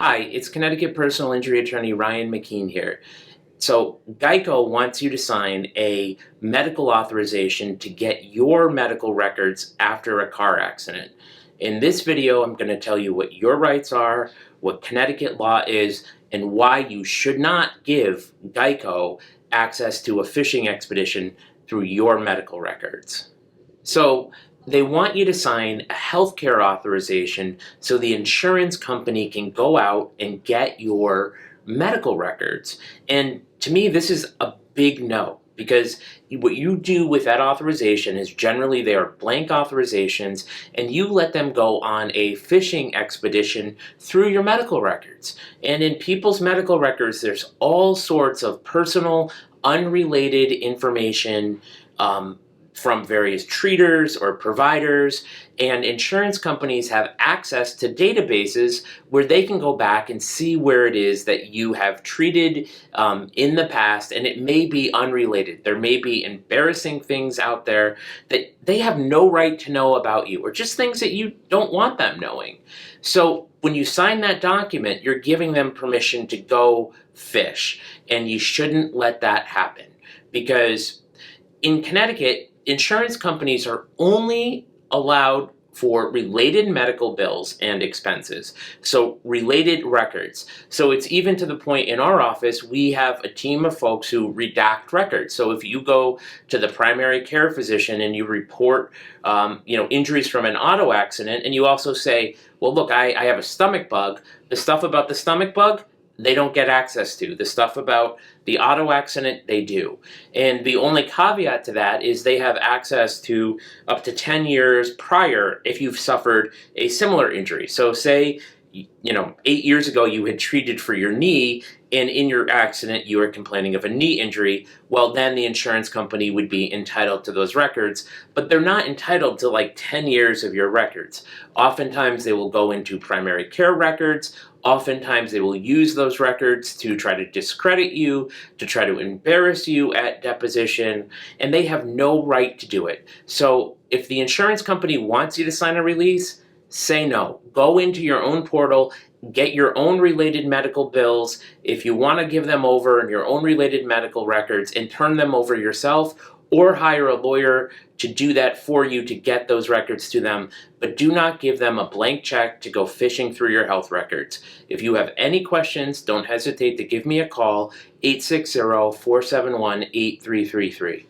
Hi, it's Connecticut personal injury attorney Ryan McKeen here. So, Geico wants you to sign a medical authorization to get your medical records after a car accident. In this video, I'm going to tell you what your rights are, what Connecticut law is, and why you should not give Geico access to a fishing expedition through your medical records. So they want you to sign a healthcare authorization so the insurance company can go out and get your medical records. And to me, this is a big no, because what you do with that authorization is generally they are blank authorizations, and you let them go on a fishing expedition through your medical records. And in people's medical records, there's all sorts of personal, unrelated information from various treaters or providers, and insurance companies have access to databases where they can go back and see where it is that you have treated in the past, and it may be unrelated. There may be embarrassing things out there that they have no right to know about you, or just things that you don't want them knowing. So when you sign that document, you're giving them permission to go fish, and you shouldn't let that happen, because in Connecticut, insurance companies are only allowed for related medical bills and expenses, so related records. So it's even to the point in our office, we have a team of folks who redact records. So if you go to the primary care physician and you report injuries from an auto accident, and you also say, well, look, I have a stomach bug, the stuff about the stomach bug, they don't get access to. The stuff about the auto accident, they do. And the only caveat to that is they have access to up to 10 years prior if you've suffered a similar injury. So say, 8 years ago you had treated for your knee, and in your accident you were complaining of a knee injury, well, then the insurance company would be entitled to those records, but they're not entitled to like 10 years of your records. Oftentimes they will go into primary care records. Oftentimes they will use those records to try to discredit you, to try to embarrass you at deposition, and they have no right to do it. So if the insurance company wants you to sign a release, say no. Go into your own portal, get your own related medical bills, if you want to give them over, and your own related medical records, and turn them over yourself, or hire a lawyer to do that for you to get those records to them, but do not give them a blank check to go fishing through your health records. If you have any questions, don't hesitate to give me a call, 860-471-8333.